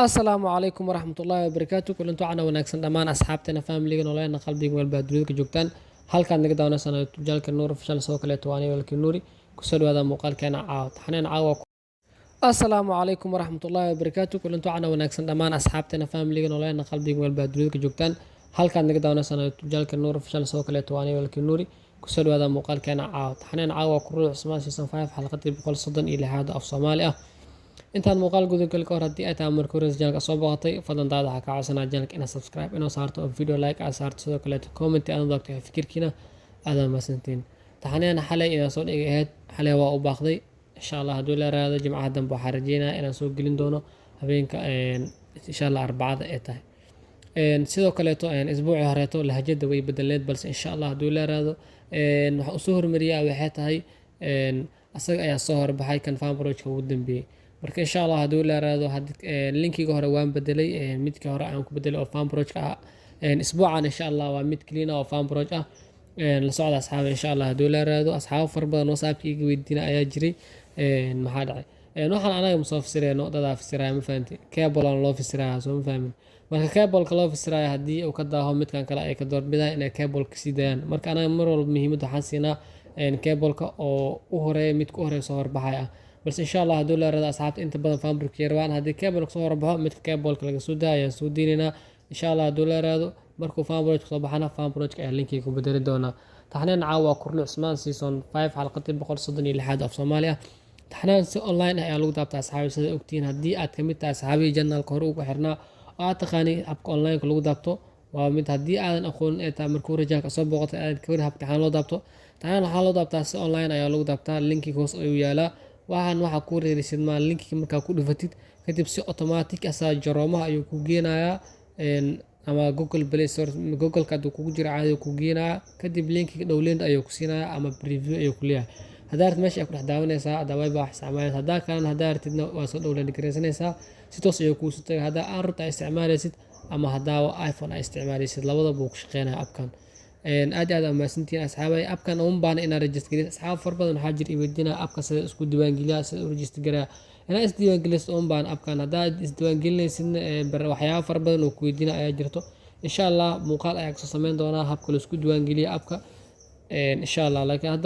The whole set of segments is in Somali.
السلام عليكم ورحمة الله وبركاته kulanti waxaan wanaagsan dhammaan asxaabteena family-ga nololeena qalbiga walba dunida joogtaan halkaan naga daawanaysan tujaalka nuur official soo kale toani walki nuuri ku soo dhawaada muuqaalkeena taxaneen caawa assalaamu calaykum waraxmatullaahi wabarakaatu kulanti waxaan wanaagsan dhammaan asxaabteena family-ga nololeena qalbiga walba dunida joogtaan halkaan naga daawanaysan tujaalka nuur official soo kale toani walki nuuri ku soo dhawaada muuqaalkeena taxaneen caawa ku ruux Cusmaan season 5 xalqadii 136 af Soomaali ah intaan muuqaal gudagal ka hor haddii ay tahay markii hore channelka soo booqatay fadlan daawada waxaa kaa codsanaa channelka inaad subscribe inoo saarto oo video like aad saarto sidoo kale comment aad doogto fikirkiina aad mahadsantiin taxanaana xalay inaan soo dhigay ahayd xalay waa u baaqday insha Allah hadduu la raado jimcaha dambe waxaan rajeynayaa inaan soo gelin doono habeenka insha Allah arbacada ay tahay sidoo kale isbuucii horeeto lahjada way bedeleed balse insha Allah hadduu la raado waxa uu soo hormariyaa waxay tahay asaga ayaa soo horbaxay kan fanbrojka ugu dambeeyay marka insha Allah hadduu la raado linkiga hore waan bedelay midka hore aan ku bedelay oo fanbrojka ah isbuucan insha Allah waa mid clean oo fanbroj ah la socda asxaab insha Allah hadduu la raado asxaab far badan oo saabkiiga weydiina ayaa jiray maxaa dhacay waxaan anaga musoo fasireeno dada fasiraa ma fahanti cable aan loo fasiraa soo ma fahmin marka cable-ka loo fasiraa haddii uu ka daaho midkan kale ay ka doorbidaan inay cable ka sii daayaan marka anaga mar walba muhiimada waxaan siinaa cable-ka oo u horeeya mid ku horeeya soo horbaxay ah بس إن شاء الله هدول رضا أصحاب أنت بدن فامبرك يروان هذه كابل صور بها مثل كابل كلا سودا يا سودينا إن شاء الله هدول رضا مركو فامبرك صباحنا فامبرك لينكي كوبدر دونا تحنين عاوا كورل عثمان سيزون 5 حلقة بقول صدني لحد في صوماليا تحنين أونلاين هي لو دابت أصحابي سيد أكتين هدي أتكملت أصحابي جنة الكهروب وحرنا أعتقاني أبقى أونلاين كلو دابتو ومن هدي أنا أخون إتا مركو رجاك أصاب وقت كورها بتحان لو دابتو تحنين حالو دابت أونلاين هي لو دابت لينكي كوس ويالا waxaa ku reerisid ma linkiga markaa ku dhufatid kadib si automatic asaa jaroomaha ayuu ku geenayaa ama Google Play Store Google-ka haduu kugu jiro caadi ku geenayaa kadib linkiga download ayuu ku siinayaa ama preview ayuu ku leeyahay hadaad meesha ay ku dhex daawanaysaa adaway baa isticmaalaysaa hadaa kalena hadaa artidna waa soo download gareysanaysaa si toos ayuu kuu soo tagay hadaa aan rabto isticmaalaysid ama hadaa iPhone ay isticmaalaysid labadaba uu ku shaqeynayaa appkan aad maasantiin asxaabay appkan uun baan inaan register gareeyo asxaab far badan waxaa jira iweydina appka sida isku diiwaan geliyaa sida u register gareeyo inaan is diiwaan geliyo uun baan appkan hadaa is diiwaan gelinaysid waxyaabo far badan oo ku weydiina ayaa jirto insha Allah muuqaal ayaa kasoo sameyn doonaa habka la isku diiwaan geliyo appka insha Allah laakiin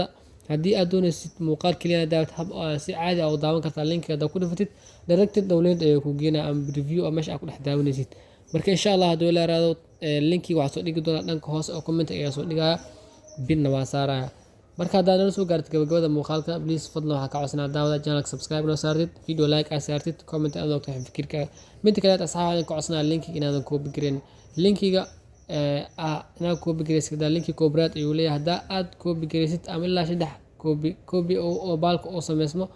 haddii aad doonaysid muuqaal kaliya daawad hab si caadi ah u daawan kartaa linkiga ku dhufatid directed download ayuu ku geenaa ama review oo meesha aad ku dhex daawanaysid marka insha Allah hadduu la raado linkiga waxaa soo dhigi doonaa dhanka hoose oo comment ayaa soo dhigaya binna waa saaraya marka haddaad nala soo gaartid gabagabada muuqaalka please fadlan waxaa ka codsanaa daawada channelka subscribe noo saartid video like aad saartid comment aad ogtahay fikirka mid kale asxaabada ka codsanaa linkiga inaadan copy gareyn linkiga inaad copy gareysid linki koobraad ayuu leeyahay haddaa aad copy gareysid ama ilaa 3 copy oo baalka oo sameysmo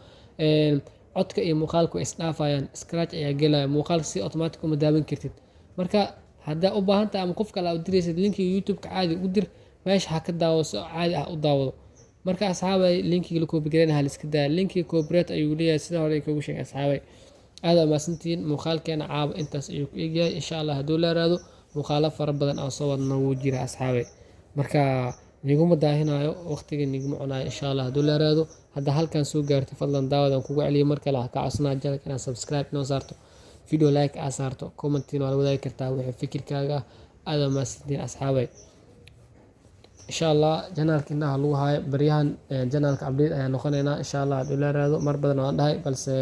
codka iyo muuqaalku isdhaafayaan scratch ayaa gelaya muuqaalka si automatic uma daawan kartid marka hadaa u baahan tahay ama qof kale aad diraysid linkiga YouTube-ka caadi u dir meesha ha ka daawo si caadi ah u daawado marka asxaabay linkiga la copy gareyn hal iska daa linkiga cooperate ayuu leeyahay sida hore kugu sheegay asxaabay aad maasantiin muuqaalkeena caab intaas ayuu ku eegyahay insha Allah hadduu la raado muuqaalo fara badan aan soo wadno wuu jira asxaabay marka niguma daahinayo waqtiga niguma cunayo insha Allah hadduu la raado hadda halkan soo gaartay fadlan daawadan kugu celiyo marka la ka codsanaa channelka inaad subscribe noo saarto video like aad saarto commentina waa la wadaagi kartaa wixii fikirkaaga aad maasantiin asxaabay insha Allah channelkina lagu hayo baryahan channelka update ayaa noqonaynaa insha Allah hadduu la raado mar badan waan dhahay balse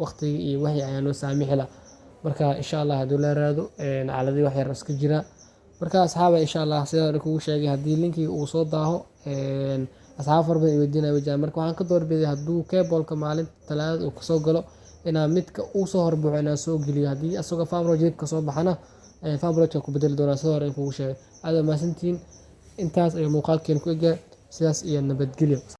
waqtiga iyo wixii ayaa noo saamixi la marka insha Allah hadduu la raado caaladii wax yar iska jira marka asxaabay insha Allah sidoo hore kugu sheegay haddii linkiga uu soo daaho asxaab far badan weydiinaya wajaan marka waxaan ka doorbiday hadduu cable-ka maalinta talaadada uu kasoo galo inaa midka uu soo horbuuxo inaan soo geliyo haddii asagoo fanbrojka ka soo baxana fanbrojka ku bedeli doonaa sidoo hore kugu sheegay aad maasantiin intaas ay muuqaalkeen ku egaa sidaas iyo nabadgelyo